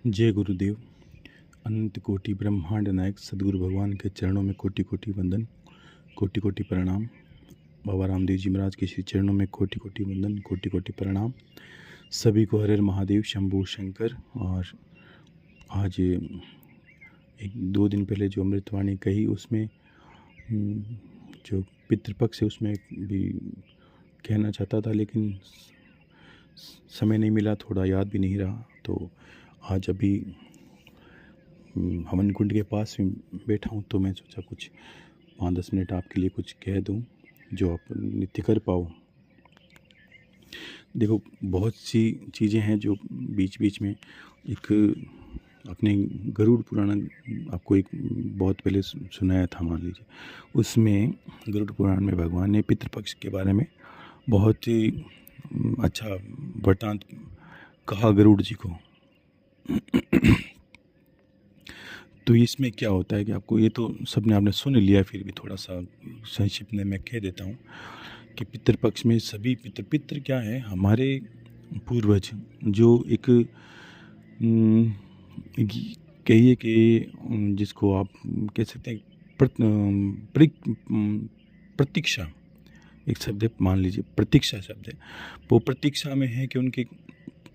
जय गुरुदेव। अनंत कोटि ब्रह्मांड नायक सदगुरु भगवान के चरणों में कोटि कोटि वंदन, कोटि कोटि प्रणाम। बाबा रामदेव जी महाराज के श्री चरणों में कोटि कोटि वंदन, कोटि कोटि प्रणाम। सभी को हर हर महादेव, शंभू शंकर। और आज एक दो दिन पहले जो अमृतवाणी कही उसमें जो पितृपक्ष है उसमें भी कहना चाहता था, लेकिन समय नहीं मिला, थोड़ा याद भी नहीं रहा। तो आज अभी हवन कुंड के पास में बैठा हूँ, तो मैं सोचा कुछ 5-10 मिनट आपके लिए कुछ कह दूँ जो आप नित्य कर पाओ। देखो, बहुत सी चीज़ें हैं जो बीच बीच में एक अपने गरुड़ पुराण आपको एक बहुत पहले सुनाया था, मान लीजिए। उसमें गरुड़ पुराण में भगवान ने पितृपक्ष के बारे में बहुत ही अच्छा वृतांत कहा गरुड़ जी को। तो इसमें क्या होता है कि आपको ये तो सबने आपने सुन लिया, फिर भी थोड़ा सा संक्षिप्त में मैं कह देता हूँ कि पितृपक्ष में सभी पितृ क्या है, हमारे पूर्वज जो एक कहिए कि जिसको आप कह सकते हैं प्रतीक्षा, एक शब्द है, मान लीजिए प्रतीक्षा शब्द है। वो प्रतीक्षा में है कि उनके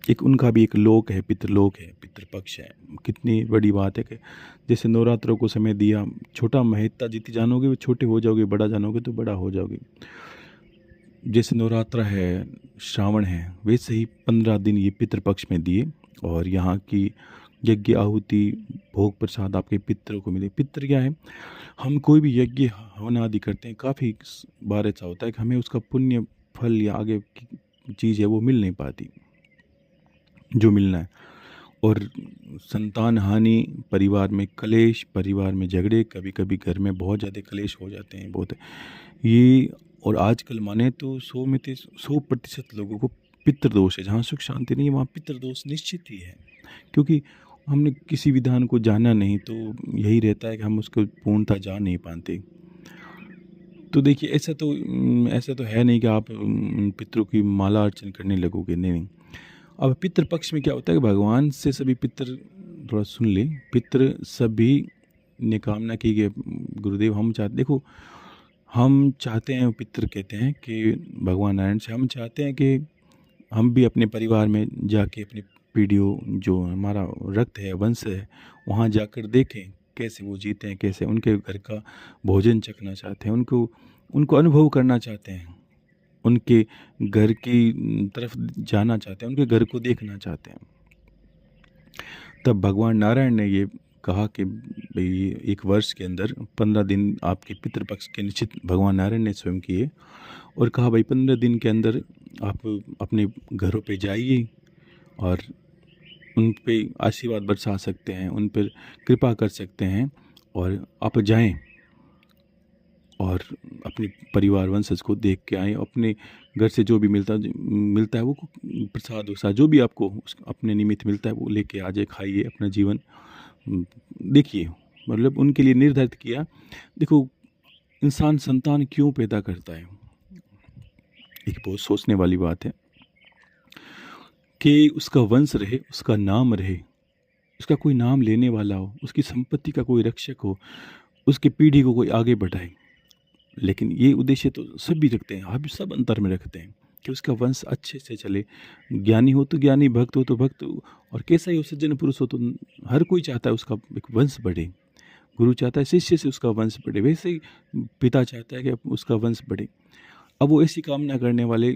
एक उनका भी एक लोक है, पितृलोक है, पितृपक्ष है। कितनी बड़ी बात है कि जैसे नवरात्रों को समय दिया, छोटा महत्ता जितनी जानोगे वो छोटे हो जाओगे, बड़ा जानोगे तो बड़ा हो जाओगे। जैसे नवरात्रा है, श्रावण है, वैसे ही 15 दिन ये पितृपक्ष में दिए और यहाँ की यज्ञ आहुति भोग प्रसाद आपके पितरों को मिले। पितृ क्या है, हम कोई भी यज्ञ हवन आदि करते हैं, काफ़ी बार ऐसा होता है कि हमें उसका पुण्य फल या आगे की चीज़ है वो मिल नहीं पाती जो मिलना है। और संतान हानि, परिवार में कलेश, परिवार में झगड़े, कभी कभी घर में बहुत ज़्यादा कलेश हो जाते हैं बहुत ये। और आजकल माने तो 100 में से 100% लोगों को पितृदोष है। जहाँ सुख शांति नहीं है वहाँ पितृदोष निश्चित ही है, क्योंकि हमने किसी विधान को जाना नहीं, तो यही रहता है कि हम उसको पूर्णतः जान नहीं पाते। तो देखिए, ऐसा तो है नहीं कि आप पितरों की माला अर्चन करने लगोगे, नहीं। अब पितृपक्ष में क्या होता है कि भगवान से सभी पितृ, थोड़ा सुन ले, पितृ सभी ने कामना की कि गुरुदेव हम चाहते, देखो हम चाहते हैं, पितृ कहते हैं कि भगवान नारायण से हम चाहते हैं कि हम भी अपने परिवार में जाके अपनी पीढ़ियों, जो हमारा रक्त है, वंश है, वहाँ जाकर देखें कैसे वो जीते हैं, कैसे उनके घर का भोजन चखना चाहते हैं, उनको अनुभव करना चाहते हैं, उनके घर की तरफ जाना चाहते हैं, उनके घर को देखना चाहते हैं। तब भगवान नारायण ने ये कहा कि भाई एक वर्ष के अंदर 15 दिन आपके पितृपक्ष के निश्चित भगवान नारायण ने स्वयं किए और कहा भाई 15 दिन के अंदर आप अपने घरों पे जाइए और उन पे आशीर्वाद बरसा सकते हैं, उन पर कृपा कर सकते हैं, और आप जाएं और अपने परिवार वंशज को देख के आएँ। अपने घर से जो भी मिलता है वो प्रसाद वसाद जो भी आपको अपने निमित्त मिलता है वो लेके आ जाए, खाइए, अपना जीवन देखिए। मतलब उनके लिए निर्धारित किया। देखो, इंसान संतान क्यों पैदा करता है, एक बहुत सोचने वाली बात है कि उसका वंश रहे, उसका नाम रहे, उसका कोई नाम लेने वाला हो, उसकी संपत्ति का कोई रक्षक हो, उसकी पीढ़ी को कोई आगे बढ़ाए। लेकिन ये उद्देश्य तो सभी रखते हैं, आप सब अंतर में रखते हैं कि उसका वंश अच्छे से चले, ज्ञानी हो तो ज्ञानी, भक्त हो तो भक्त, और कैसा ही हो, सज्जन पुरुष हो, तो हर कोई चाहता है उसका एक वंश बढ़े। गुरु चाहता है शिष्य से उसका वंश बढ़े, वैसे ही पिता चाहता है कि उसका वंश बढ़े। अब वो ऐसी कामना करने वाले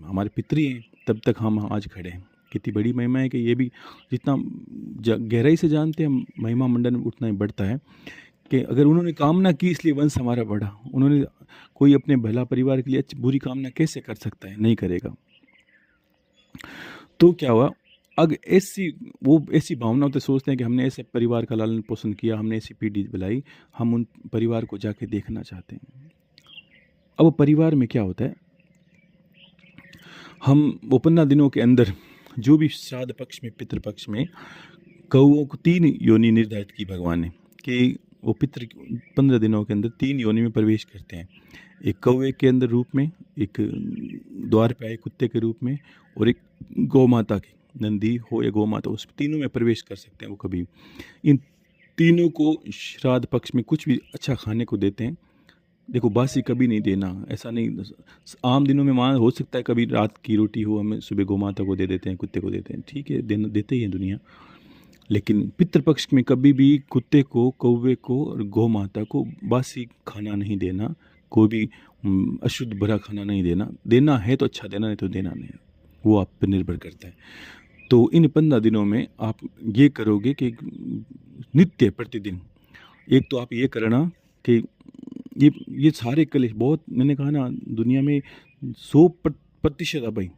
हमारे पितृ हैं, तब तक हम आज खड़े हैं। कितनी बड़ी महिमा है कि ये भी जितना गहराई से जानते हैं महिमा मंडन उतना ही बढ़ता है कि अगर उन्होंने कामना की इसलिए वंश हमारा बढ़ा। उन्होंने कोई अपने भला परिवार के लिए अच्छी बुरी कामना कैसे कर सकता है, नहीं करेगा। तो क्या हुआ, अगर ऐसी भावना होते सोचते हैं कि हमने ऐसे परिवार का लालन पोषण किया, हमने ऐसी पीढ़ी बुलाई, हम उन परिवार को जाके देखना चाहते हैं। अब परिवार में क्या होता है, हम वो 15 दिनों के अंदर जो भी श्राद्ध पक्ष में, पितृपक्ष में, कौओं को 3 योनि निर्धारित की भगवान ने कि वो पितृ 15 दिनों के अंदर 3 योनि में प्रवेश करते हैं। एक कौवे के अंदर रूप में, एक द्वार पे आए कुत्ते के रूप में, और एक गौ माता के नंदी हो या गौ माता, उस तीनों में प्रवेश कर सकते हैं वो कभी। इन तीनों को श्राद्ध पक्ष में कुछ भी अच्छा खाने को देते हैं। देखो बासी कभी नहीं देना, ऐसा नहीं। आम दिनों में मान हो सकता है कभी रात की रोटी हो, हमें सुबह गौ माता को दे देते हैं, कुत्ते को देते हैं, ठीक है, देना देते ही है दुनिया। लेकिन पितृपक्ष में कभी भी कुत्ते को, कौवे को और गौ माता को बासी खाना नहीं देना, कोई भी अशुद्ध भरा खाना नहीं देना। देना है तो अच्छा देना, नहीं तो देना नहीं, वो आप पर निर्भर करता है। तो इन 15 दिनों में आप ये करोगे कि नित्य प्रतिदिन, एक तो आप ये करना कि ये सारे कलेश बहुत, मैंने कहा ना, दुनिया में 100% अभी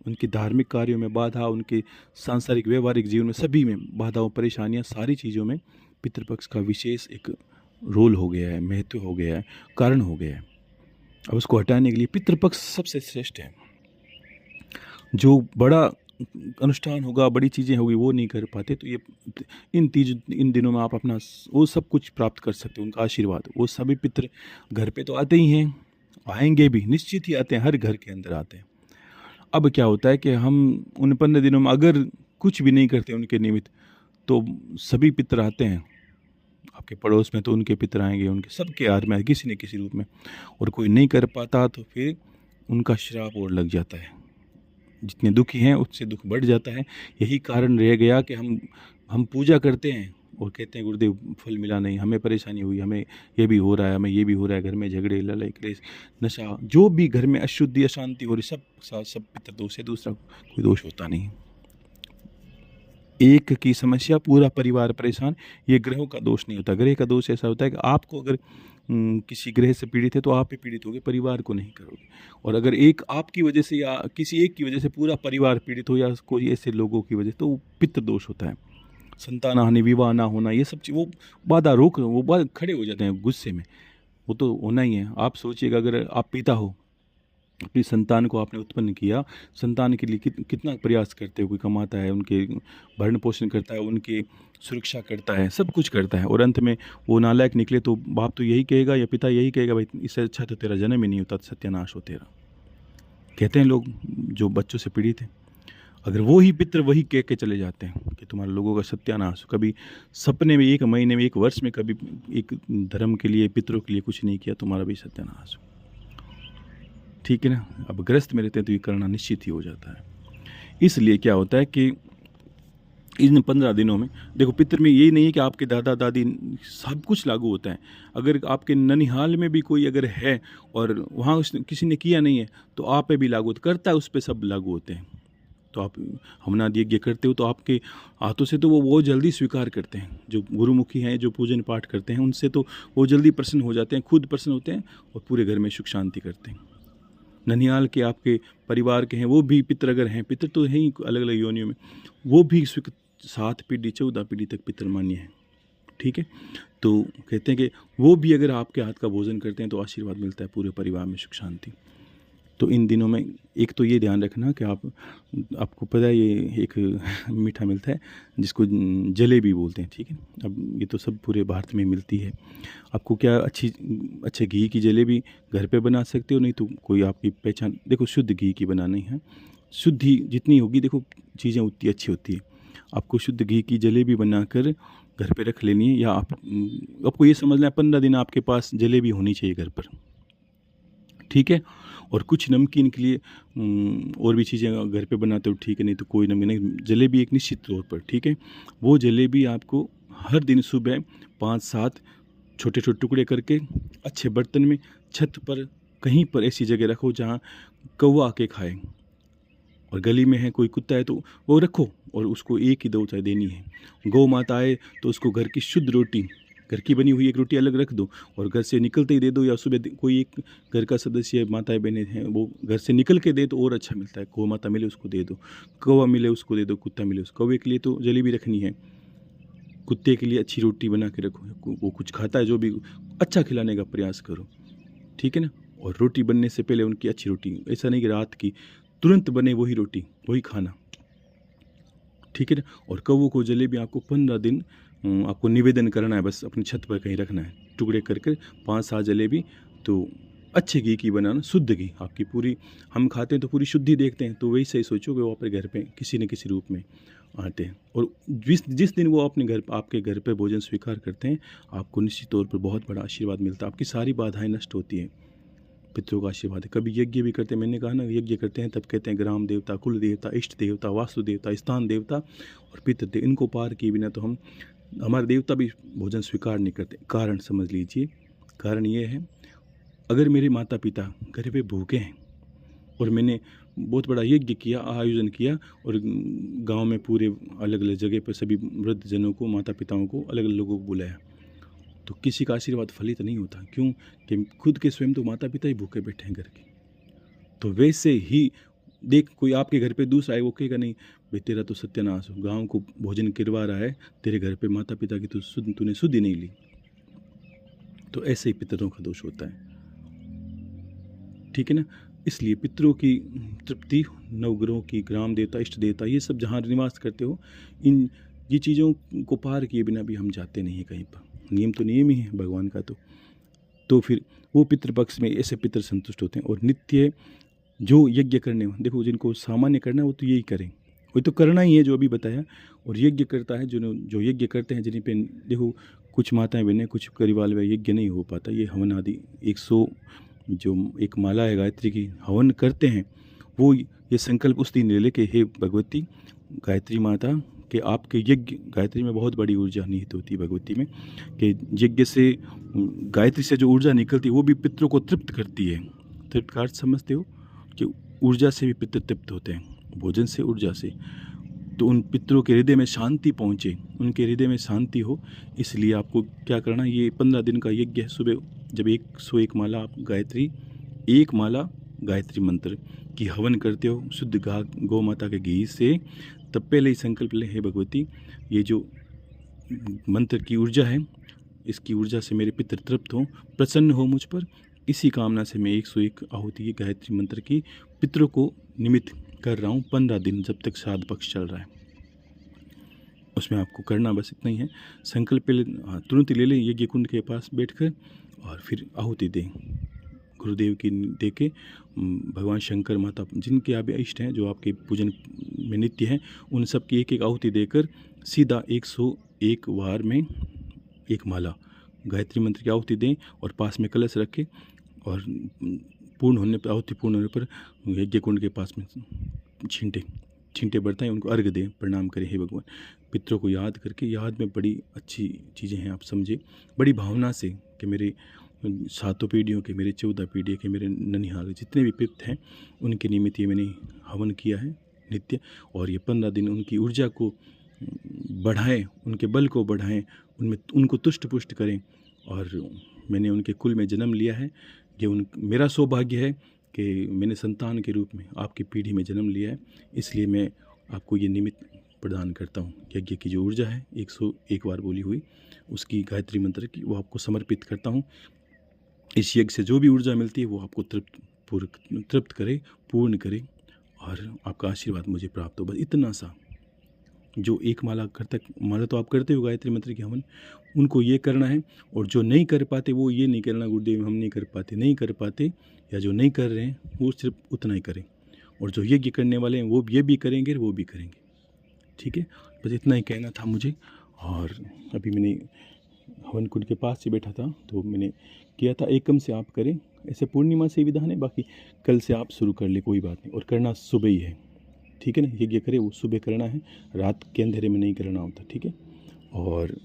उनके धार्मिक कार्यों में बाधा, उनके सांसारिक व्यवहारिक जीवन में, सभी में बाधाओं, परेशानियां, सारी चीज़ों में पितृपक्ष का विशेष एक रोल हो गया है, महत्व हो गया है, कारण हो गया है। अब उसको हटाने के लिए पितृपक्ष सबसे श्रेष्ठ है। जो बड़ा अनुष्ठान होगा, बड़ी चीज़ें होगी, वो नहीं कर पाते, तो ये इन दिनों में आप अपना वो सब कुछ प्राप्त कर सकते हो, उनका आशीर्वाद। वो सभी पितृ घर पे तो आते ही हैं, आएंगे भी, निश्चित ही आते हैं, हर घर के अंदर आते हैं। अब क्या होता है कि हम उन 15 दिनों में अगर कुछ भी नहीं करते उनके निमित्त, तो सभी पितर आते हैं। आपके पड़ोस में तो उनके पितर आएंगे, उनके सबके आर में किसी न किसी रूप में, और कोई नहीं कर पाता तो फिर उनका श्राप और लग जाता है। जितने दुखी हैं उससे दुख बढ़ जाता है। यही कारण रह गया कि हम पूजा करते हैं और कहते हैं गुरुदेव फल मिला नहीं, हमें परेशानी हुई, हमें ये भी हो रहा है, हमें ये भी हो रहा है, घर में झगड़े, लड़ाई, क्लेश, नशा, जो भी घर में अशुद्धि, अशांति हो रही, सब पितर दोष है, दूसरा कोई दोष होता नहीं। एक की समस्या पूरा परिवार परेशान, ये ग्रहों का दोष नहीं होता। ग्रह का दोष ऐसा होता है कि आपको अगर किसी ग्रह से पीड़ित है तो आप ही पीड़ित होगे, परिवार को नहीं करोगे। और अगर एक आपकी वजह से या किसी एक की वजह से पूरा परिवार पीड़ित हो, या कोई ऐसे लोगों की वजह से, तो वो पितृ दोष होता है। संतान हानि, विवाह ना होना, ये सब चीज़, वो बाधा रोक, वो बाधा खड़े हो जाते हैं गुस्से में, वो तो होना ही है। आप सोचिएगा, अगर आप पिता हो, अपनी संतान को आपने उत्पन्न किया, संतान के लिए कितना प्रयास करते हो, कोई कमाता है, उनके भरण पोषण करता है, उनकी सुरक्षा करता है, सब कुछ करता है, और अंत में वो नालायक निकले तो बाप तो यही कहेगा या पिता यही कहेगा, भाई इससे अच्छा तो तेरा जन्म ही नहीं होता, सत्यानाश हो तेरा। कहते हैं लोग जो बच्चों से पीड़ित हैं, अगर वो ही पितर वही कह के चले जाते हैं कि तुम्हारे लोगों का सत्यानाश, कभी सपने में, एक महीने में, एक वर्ष में कभी एक धर्म के लिए, पितरों के लिए कुछ नहीं किया, तुम्हारा भी सत्यानाश हो, ठीक है ना। अब ग्रस्त में रहते हैं तो ये करना निश्चित ही हो जाता है। इसलिए क्या होता है कि इन 15 दिनों में देखो, पितर में यही नहीं है कि आपके दादा दादी, सब कुछ लागू होता है। अगर आपके ननिहाल में भी कोई अगर है और वहाँ किसी ने किया नहीं है, तो आप पे भी लागू करता है, उस पर सब लागू होते हैं। तो आप हवनादि यज्ञ करते हो तो आपके हाथों से तो वो बहुत जल्दी स्वीकार करते हैं। जो गुरुमुखी हैं, जो पूजन पाठ करते हैं, उनसे तो वो जल्दी प्रसन्न हो जाते हैं, खुद प्रसन्न होते हैं और पूरे घर में सुख शांति करते हैं। ननिहाल के आपके परिवार के हैं, वो भी पितर अगर हैं, पितर तो हैं ही अलग अलग योनियों में, वो भी 7 पीढ़ी 14 पीढ़ी तक पितर मान्य है, ठीक है। तो कहते हैं कि वो भी अगर आपके हाथ का भोजन करते हैं तो आशीर्वाद मिलता है, पूरे परिवार में सुख शांति। तो इन दिनों में एक तो ये ध्यान रखना कि आपको पता है ये एक मीठा मिलता है जिसको जलेबी बोलते हैं, ठीक है। अब ये तो सब पूरे भारत में मिलती है। आपको क्या अच्छे घी की जलेबी घर पे बना सकते हो, नहीं तो कोई आपकी पहचान, देखो शुद्ध घी की बनानी है, शुद्धि जितनी होगी देखो चीज़ें उतनी अच्छी होती है। आपको शुद्ध घी की जलेबी बनाकर घर पे रख लेनी है, या आपको ये समझना है 15 दिन आपके पास जलेबी होनी चाहिए घर पर, ठीक है। और कुछ नमकीन के लिए और भी चीज़ें घर पे बनाते हो, ठीक है, नहीं तो कोई नमकीन नहीं, जलेबी एक निश्चित तौर पर, ठीक है। वो जलेबी आपको हर दिन सुबह 5-7 छोटे छोटे टुकड़े करके अच्छे बर्तन में, छत पर, कहीं पर ऐसी जगह रखो जहाँ कौवा आके खाए, और गली में है कोई कुत्ता है तो वो रखो, और उसको एक ही 2 चाय देनी है। गौ माता आए तो उसको घर की शुद्ध रोटी, घर की बनी हुई एक रोटी अलग रख दो, और घर से निकलते ही दे दो, या सुबह कोई एक घर का सदस्य, माताएं बहनें हैं, वो घर से निकल के दे तो और अच्छा मिलता है। गौ माता मिले उसको दे दो, कौवा मिले उसको दे दो, कुत्ता मिले उसको, कौवे के लिए तो जलेबी रखनी है, कुत्ते के लिए अच्छी रोटी बना के रखो, वो कुछ खाता है जो भी, अच्छा खिलाने का प्रयास करो, ठीक है ना। और रोटी बनने से पहले उनकी अच्छी रोटी, ऐसा नहीं कि रात की तुरंत बने वही रोटी वही खाना, ठीक है ना। और कौवों को जलेबी आपको 15 दिन आपको निवेदन करना है, बस अपनी छत पर कहीं रखना है, टुकड़े करके 5-7 जलेबी, तो अच्छे घी की बनाना, शुद्ध घी आपकी पूरी, हम खाते हैं तो पूरी शुद्धि देखते हैं, तो वैसे ही सोचो कि वो अपने घर पे किसी न किसी रूप में आते हैं, और जिस जिस दिन वो अपने घर, आपके घर पे भोजन स्वीकार करते हैं, आपको निश्चित तौर पर बहुत बड़ा आशीर्वाद मिलता है, आपकी सारी बाधाएं नष्ट होती हैं, पितरों का आशीर्वाद है। कभी यज्ञ भी करते हैं, मैंने कहा ना यज्ञ करते हैं तब कहते हैं ग्राम देवता, कुल देवता, इष्ट देवता, वास्तु देवता, स्थान देवता और पितृ देव, इनको पार किए बिना तो हम, हमारे देवता भी भोजन स्वीकार नहीं करते। कारण समझ लीजिए, कारण ये है, अगर मेरे माता पिता घर पे भूखे हैं और मैंने बहुत बड़ा यज्ञ किया, आयोजन किया, और गांव में पूरे अलग अलग जगह पर सभी वृद्ध जनों को, माता पिताओं को, अलग अलग लोगों को बुलाया, तो किसी का आशीर्वाद फलित नहीं होता। क्यों? कि खुद के स्वयं तो माता पिता ही भूखे बैठे हैं घर के। तो वैसे ही देख, कोई आपके घर पे दूसरा है, वो कहेगा नहीं भाई तेरा तो सत्यानाश हो, गाँव को भोजन करवा रहा है, तेरे घर पे माता पिता की तो तूने शुद्धि नहीं ली। तो ऐसे ही पितरों का दोष होता है, ठीक है ना। इसलिए पितरों की तृप्ति, नवग्रहों की, ग्राम देवता, इष्ट देवता, ये सब जहाँ निवास करते हो, इन ये चीज़ों को पार किए बिना भी हम जाते नहीं हैं कहीं पर। नियम तो नियम ही है भगवान का। तो फिर वो पितृपक्ष में ऐसे पितर संतुष्ट होते हैं। और नित्य जो यज्ञ करने, देखो जिनको सामान्य करना है वो तो यही करें, वो तो करना ही है जो अभी बताया। और यज्ञ करता है जो यज्ञ करते हैं, जिन्हीं पे देखो कुछ माताएं बहनें, कुछ परिवार में यज्ञ नहीं हो पाता, ये हवन आदि 100 जो एक माला है गायत्री की, हवन करते हैं, वो ये संकल्प उस दिन ले ले कि हे भगवती गायत्री माता, कि आपके यज्ञ, गायत्री में बहुत बड़ी ऊर्जा निहित होती है भगवती में, कि यज्ञ से, गायत्री से जो ऊर्जा निकलती है वो भी पितरों को तृप्त करती है। तृप्त का अर्थ समझते हो कि ऊर्जा से भी पितर तृप्त होते हैं, भोजन से, ऊर्जा से। तो उन पितरों के हृदय में शांति पहुँचे, उनके हृदय में शांति हो, इसलिए आपको क्या करना, ये 15 दिन का यज्ञ है। सुबह जब 101 माला आप गायत्री, एक माला गायत्री मंत्र की हवन करते हो शुद्ध गौ माता के घी से, तब पहले ही संकल्प ले, हे भगवती ये जो मंत्र की ऊर्जा है, इसकी ऊर्जा से मेरे पितर तृप्त हो, प्रसन्न हो मुझ पर। इसी कामना से मैं 101 आहुति गायत्री मंत्र की पितरों को निमित्त कर रहा हूँ 15 दिन, जब तक श्राद्ध पक्ष चल रहा है। उसमें आपको करना बस इतना ही है, संकल्प पहले तुरंत ले लें यज्ञ कुंड के पास बैठकर, और फिर आहुति दें गुरुदेव की दे के, भगवान शंकर, माता, जिनके आप इष्ट हैं, जो आपके पूजन में नित्य हैं, उन सब की एक एक आहुति देकर सीधा 101 बार में एक माला गायत्री मंत्र की आहुति दें, और पास में कलश रखें, और पूर्ण होने पर, आहुति पूर्ण होने पर यज्ञ कुंड के पास में छींटे बरताएं, उनको अर्घ दें, प्रणाम करें, हे भगवान। पितरों को याद करके, याद में बड़ी अच्छी चीज़ें हैं, आप समझे, बड़ी भावना से कि मेरे 7 पीढ़ियों के, मेरे 14 पीढ़ी के, मेरे ननिहाल जितने भी पितृ हैं, उनके निमित्त ये मैंने हवन किया है नित्य। और ये 15 दिन उनकी ऊर्जा को बढ़ाएं, उनके बल को बढ़ाएं, उनमें उनको तुष्ट पुष्ट करें। और मैंने उनके कुल में जन्म लिया है, ये मेरा सौभाग्य है कि मैंने संतान के रूप में आपकी पीढ़ी में जन्म लिया है, इसलिए मैं आपको ये निमित्त प्रदान करता हूँ। यज्ञ की जो ऊर्जा है 101 बार बोली हुई, उसकी गायत्री मंत्र की, वो आपको समर्पित करता हूँ। इस यज्ञ से जो भी ऊर्जा मिलती है वो आपको तृप्त करे, पूर्ण करे, और आपका आशीर्वाद मुझे प्राप्त हो। बस इतना सा, जो एक माला माला तो आप करते हो गायत्री मंत्र की हवन, उनको ये करना है। और जो नहीं कर पाते वो ये नहीं करना गुरुदेव हम नहीं कर पाते, या जो नहीं कर रहे हैं वो सिर्फ उतना ही करें। और जो यज्ञ करने वाले हैं वो ये भी करेंगे, वो भी करेंगे, ठीक है। बस इतना ही कहना था मुझे। और अभी मैंने हवन कुंड के पास से बैठा था, तो मैंने किया था, एकम से आप करें, ऐसे पूर्णिमा से विधान है, बाकी कल से आप शुरू कर ले, कोई बात नहीं। और करना सुबह ही है, ठीक है ना, यज्ञ करे वो सुबह करना है, रात के अंधेरे में नहीं करना होता, ठीक है। और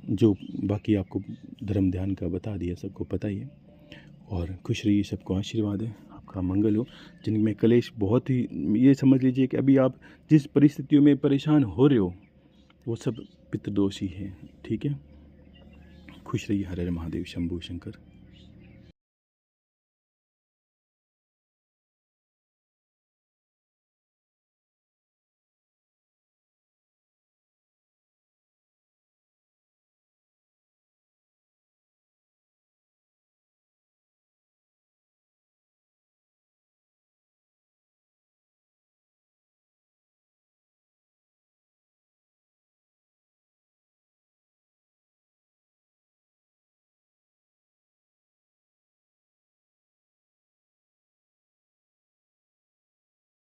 जो बाकी आपको धर्म ध्यान का बता दिया, सबको पता ही है। और खुश रहिए, सबको आशीर्वाद है, आपका मंगल हो। जिनमें कलेश बहुत ही, ये समझ लीजिए कि अभी आप जिस परिस्थितियों में परेशान हो रहे हो वो सब पितृदोष ही है, ठीक है। खुश रहिए। हर हर महादेव, शंभू शंकर।